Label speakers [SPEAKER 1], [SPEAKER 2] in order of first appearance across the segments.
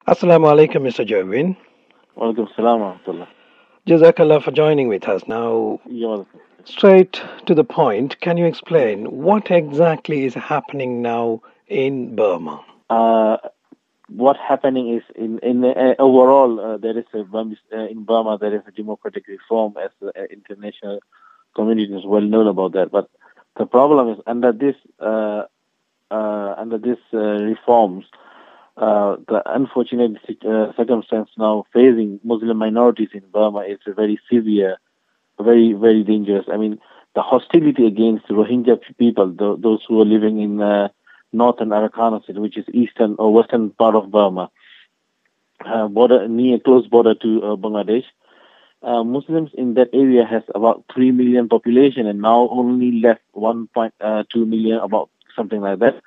[SPEAKER 1] Assalamu alaikum, Mr. Jovin.
[SPEAKER 2] Walaikum salam wa rahmatullah.
[SPEAKER 1] Jazakallah for joining with us. Now,
[SPEAKER 2] You're welcome.
[SPEAKER 1] straight to the point, can you
[SPEAKER 2] Yeah.
[SPEAKER 1] explain what exactly is happening now in Burma?
[SPEAKER 2] Uh, what happening is in overall there is in Burma there is a democratic reform as the international community is well known about that. But the problem is under this reforms, the unfortunate circumstance now facing Muslim minorities in Burma is very severe, very dangerous. I mean, the hostility against Rohingya people, those who are living in northern Arakan State, which is eastern or western part of Burma, close border to Bangladesh. Muslims in that area has about 3 million population, and now only left 1.2 million, about something like that.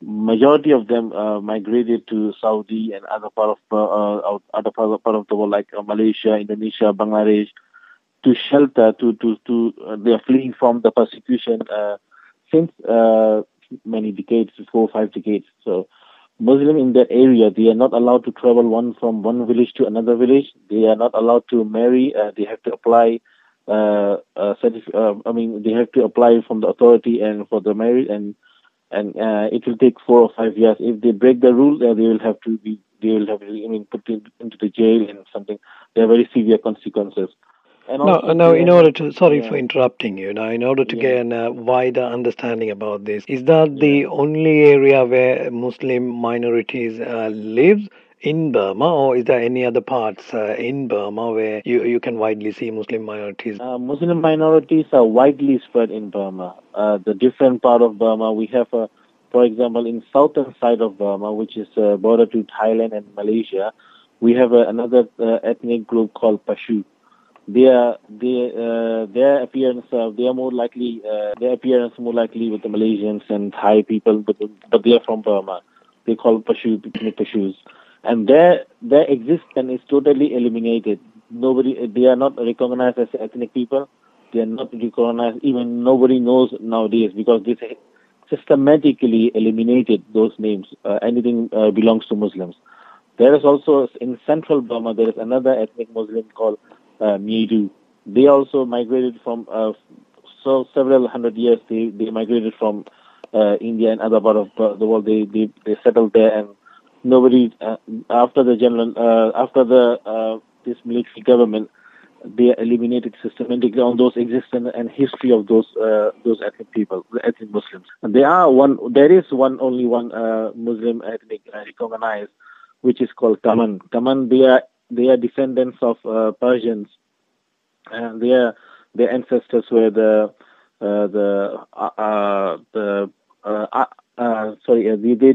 [SPEAKER 2] Majority of them migrated to Saudi and other part of the world like Malaysia, Indonesia, Bangladesh, to shelter they are fleeing from the persecution since many decades, 4 or 5 decades. So Muslim in that area, they are not allowed to travel from one village to another village. They are not allowed to marry. They have to apply. They have to apply from the authority and for the marriage, and it will take 4 or 5 years. If they break the rule, they will have to be. They will have, put into the jail and something. There are very severe consequences. And
[SPEAKER 1] Now,
[SPEAKER 2] also
[SPEAKER 1] now,
[SPEAKER 2] they
[SPEAKER 1] in
[SPEAKER 2] have,
[SPEAKER 1] order to, sorry for
[SPEAKER 2] yeah,
[SPEAKER 1] interrupting you. Now, in order to
[SPEAKER 2] yeah,
[SPEAKER 1] gain a wider understanding about this, is that
[SPEAKER 2] yeah.
[SPEAKER 1] the only area where Muslim minorities live in Burma, or is there any other parts in Burma where you can widely see Muslim minorities?
[SPEAKER 2] Muslim minorities are widely spread in Burma. The different part of Burma, we have, for example, in southern side of Burma, which is border to Thailand and Malaysia, we have another ethnic group called Pashu. Their appearance, they are more likely, their appearance more likely with the Malaysians and Thai people, but they are from Burma. They call Pashus, and their existence is totally eliminated. They are not recognized as ethnic people. They are not recognized. Even nobody knows nowadays because they systematically eliminated those names. Anything belongs to Muslims. There is also in central Burma, there is another ethnic Muslim called Miedu. They also migrated from several hundred years. They migrated from India and other part of the world. They settled there, and nobody after the this military government, they eliminated systematically on those existence and history of those ethnic people, the ethnic Muslims. And there is only one Muslim ethnic recognized, which is called Kaman. Kaman, they are descendants of Persians, and their ancestors were the sorry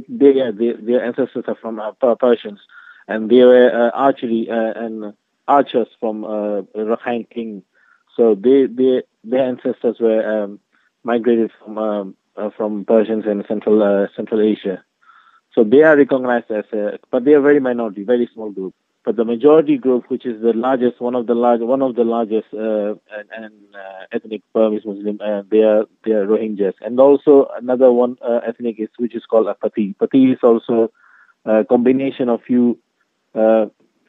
[SPEAKER 2] their ancestors are from Persians, and they were archery and archers from Rakhine King. So their ancestors were migrated from Persians and Central Asia. So they are recognized as but they are very minority, very small group. But the majority group, which is the largest, one of the largest ethnic Burmese Muslim, they are Rohingyas, and also another one ethnic is which is called a Pati. Pati is also a combination of few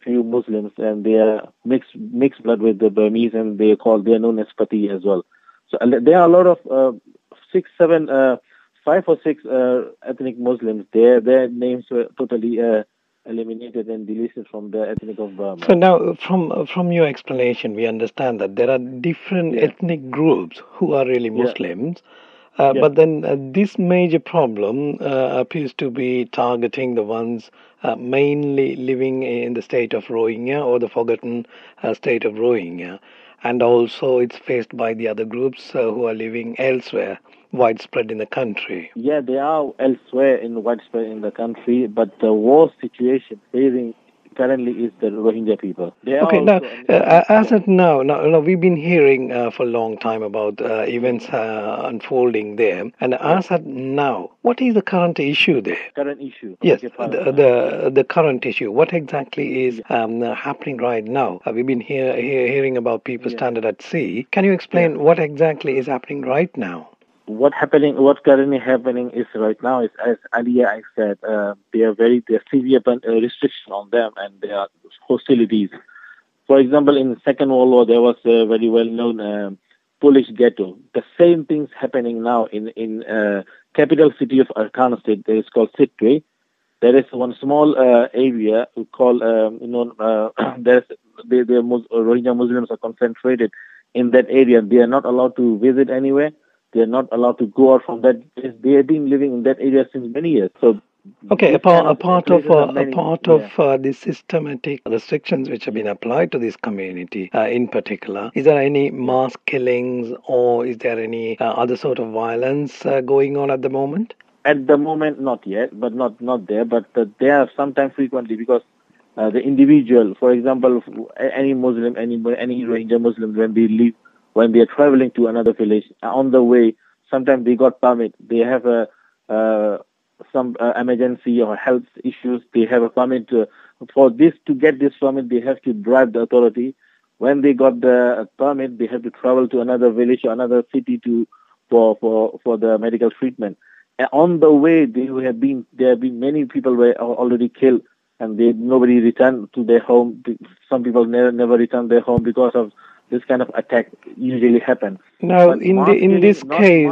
[SPEAKER 2] Muslims, and they are mixed blood with the Burmese, and they are known as Pati as well. So there are a lot of 5 or 6 ethnic Muslims. Their names were totally eliminated and deleted from the ethnic of
[SPEAKER 1] So
[SPEAKER 2] Burma.
[SPEAKER 1] now, from your explanation, we understand that there are different
[SPEAKER 2] Yeah,
[SPEAKER 1] ethnic groups who are really
[SPEAKER 2] yeah,
[SPEAKER 1] Muslims,
[SPEAKER 2] yeah,
[SPEAKER 1] but then this major problem appears to be targeting the ones mainly living in the state of Rohingya or the forgotten state of Rohingya, and also it's faced by the other groups who are living elsewhere, widespread in the country.
[SPEAKER 2] yeah. They are elsewhere in widespread in the country, but the worst situation facing currently is the Rohingya people. They are
[SPEAKER 1] Okay, now,
[SPEAKER 2] also, and
[SPEAKER 1] as
[SPEAKER 2] yeah,
[SPEAKER 1] at now, we've been hearing for a long time about
[SPEAKER 2] yeah,
[SPEAKER 1] events unfolding there, and
[SPEAKER 2] yeah.
[SPEAKER 1] as at now, what is the current issue there?
[SPEAKER 2] Current issue.
[SPEAKER 1] Yes,
[SPEAKER 2] Okay, pardon.
[SPEAKER 1] the current issue. What exactly is
[SPEAKER 2] Yeah,
[SPEAKER 1] happening right now? We've been hearing about people
[SPEAKER 2] yeah,
[SPEAKER 1] stranded at sea. Can you
[SPEAKER 2] yeah.
[SPEAKER 1] explain what exactly is happening right now?
[SPEAKER 2] what currently happening is right now is, as earlier I said, there are severe restriction on them, and there are hostilities. For example, in the Second World War, there was a very well-known Polish ghetto. The same thing's happening now in capital city of Arkan State. That is called Sitwe. There is one small area called, Rohingya Muslims are concentrated in that area. They are not allowed to visit anywhere. They are not allowed to go out from that place. They have been living in that area since many years. So,
[SPEAKER 1] okay, a part of the systematic restrictions which have been applied to this community in particular, is there any mass killings or is there any other sort of violence going on at the moment?
[SPEAKER 2] At the moment, not yet, but not there. But they are sometimes frequently because the individual, for example, any Muslim, any Rohingya Muslim, when they leave, when they are traveling to another village, on the way, sometimes they got permit. They have some emergency or health issues. They have a permit to get this permit. They have to bribe the authority. When they got the permit, they have to travel to another village or another city for the medical treatment. On the way, there have been many people were already killed, and nobody returned to their home. Some people never returned their home because of this kind of attack usually happen.
[SPEAKER 1] Now, but in this case,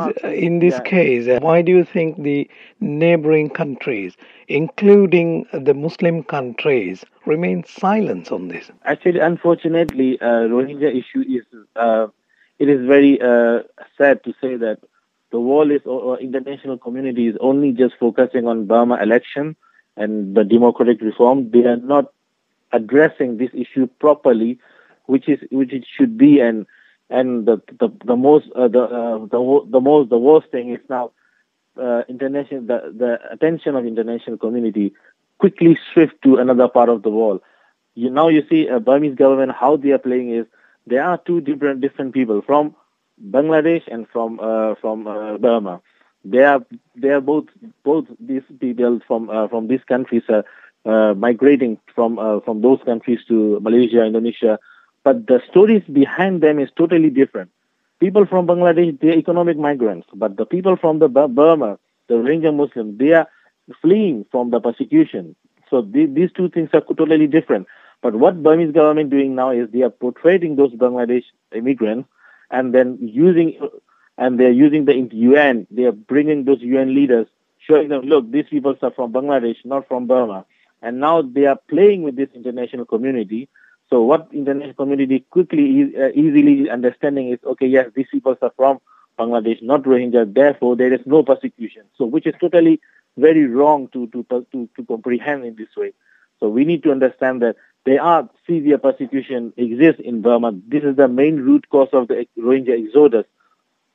[SPEAKER 1] why do you think the neighboring countries, including the Muslim countries, remain silent on this?
[SPEAKER 2] Actually, unfortunately, Rohingya issue is it is very sad to say that the world or international community is only just focusing on Burma election and the democratic reform. They are not addressing this issue properly, which it should be. And the worst thing is now the attention of international community quickly shift to another part of the world. You see Burmese government, how they are playing is there are two different people from Bangladesh and from Burma. They are both these people from these countries migrating from those countries to Malaysia, Indonesia, but the stories behind them is totally different. People from Bangladesh, they are economic migrants, but the people from the Burma, the Rohingya Muslims, they are fleeing from the persecution. So these two things are totally different. But what Burmese government doing now is they are portraying those Bangladesh immigrants and then they're using the UN. They are bringing those UN leaders, showing them, look, these people are from Bangladesh, not from Burma. And now they are playing with this international community. So what international community quickly, easily understanding is, okay, yes, these people are from Bangladesh, not Rohingya. Therefore, there is no persecution. So which is totally very wrong to comprehend in this way. So we need to understand that there are severe persecution exists in Burma. This is the main root cause of the Rohingya exodus,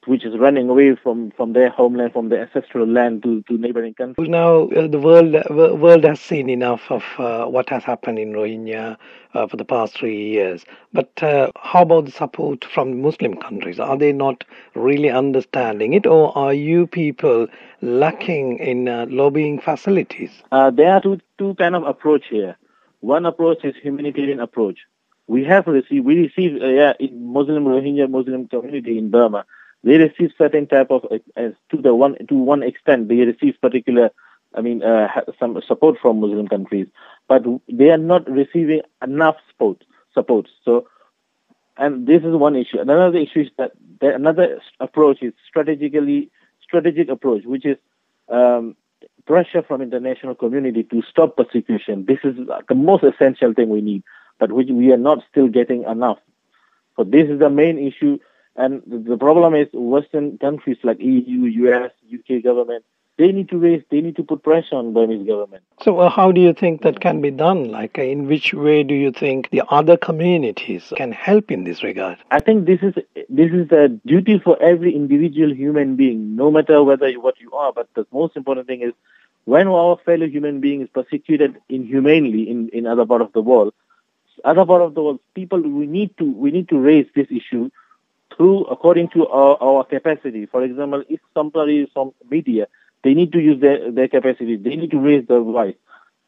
[SPEAKER 2] which is running away from their homeland, from their ancestral land to neighboring countries.
[SPEAKER 1] Now, the world has seen enough of what has happened in Rohingya for the past 3 years. But how about the support from Muslim countries? Are they not really understanding it, or are you people lacking in lobbying facilities?
[SPEAKER 2] There are two kind of approach here. One approach is humanitarian approach. We receive Muslim Rohingya Muslim community in Burma. They receive certain type of to one extent they receive particular, some support from Muslim countries, but they are not receiving enough support. So, and this is one issue. Another issue is that another approach is strategic approach, which is pressure from international community to stop persecution. This is the most essential thing we need, but which we are not still getting enough. So this is the main issue. And the problem is Western countries like EU, US, UK government, they need to put pressure on Burmese government.
[SPEAKER 1] So how do you think that can be done? Like in which way do you think the other communities can help in this regard?
[SPEAKER 2] I think this is a duty for every individual human being, no matter what you are. But the most important thing is when our fellow human being is persecuted inhumanely in other part of the world, people, we need to raise this issue according to our capacity. For example, if somebody is from media, they need to use their capacity. They need to raise their voice.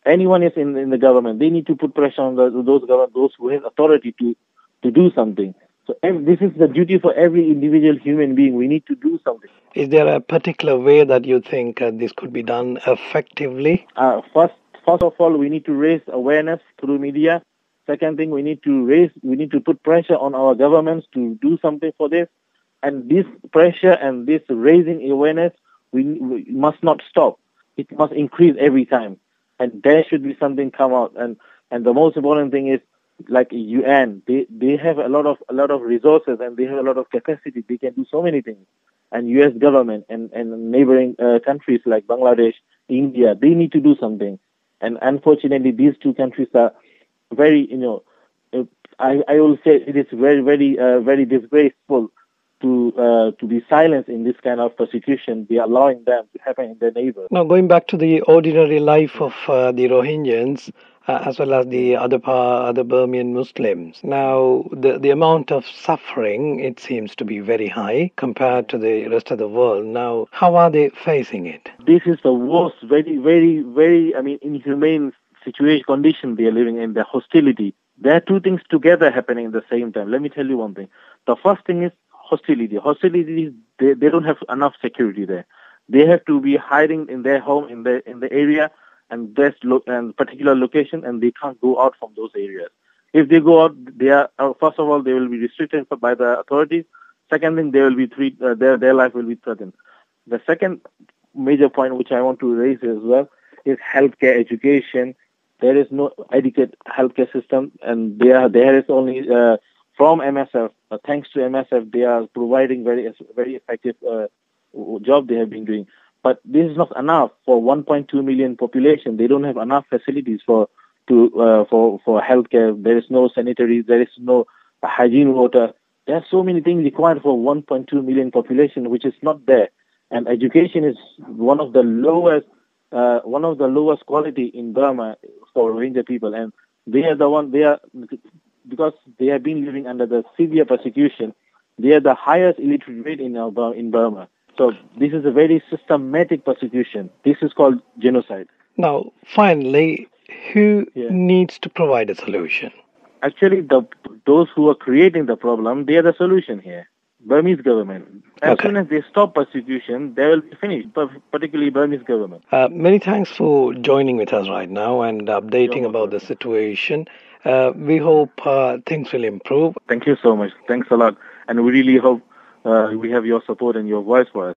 [SPEAKER 2] Anyone is in the government, they need to put pressure on those who have authority to do something. So this is the duty for every individual human being. We need to do something.
[SPEAKER 1] Is there a particular way that you think this could be done effectively?
[SPEAKER 2] First of all, we need to raise awareness through media. Second thing, we need to put pressure on our governments to do something for this. And this pressure and this raising awareness, we must not stop. It must increase every time. And there should be something come out. And the most important thing is, like UN, they have a lot of resources and they have a lot of capacity. They can do so many things. And US government and neighboring countries like Bangladesh, India, they need to do something. And unfortunately, these two countries are very, I will say it is very, very, very disgraceful to be silenced in this kind of persecution. They are allowing them to happen in their neighbors.
[SPEAKER 1] Now, going back to the ordinary life of the Rohingyans, as well as the other Burmese Muslims. Now, the amount of suffering, it seems to be very high compared to the rest of the world. Now, how are they facing it?
[SPEAKER 2] This is the worst, very, very, very, inhumane situation, condition they are living in, the hostility. There are two things together happening at the same time. Let me tell you one thing. The first thing is hostility. Hostility is they don't have enough security there. They have to be hiding in their home, in the area, and particular location, and they can't go out from those areas. If they go out, they are first of all they will be restricted by the authorities. Second thing, they will be their life will be threatened. The second major point which I want to raise as well is healthcare, education. There is no adequate healthcare system, and there is only from MSF. Thanks to MSF, they are providing very effective job they have been doing. But this is not enough for 1.2 million population. They don't have enough facilities for healthcare. There is no sanitary. There is no hygiene water. There are so many things required for 1.2 million population, which is not there. And education is one of the lowest quality in Burma for Rohingya people. And because they have been living under the severe persecution, they are the highest illiterate rate in Burma. So this is a very systematic persecution. This is called genocide.
[SPEAKER 1] Now, finally, who needs to provide a solution?
[SPEAKER 2] Actually, those who are creating the problem, they are the solution here. Burmese government. As soon as they stop persecution, they will be finished, particularly Burmese government.
[SPEAKER 1] Many thanks for joining with us right now and updating about the situation. We hope things will improve.
[SPEAKER 2] Thank you so much. Thanks a lot. And we really hope we have your support and your voice for us.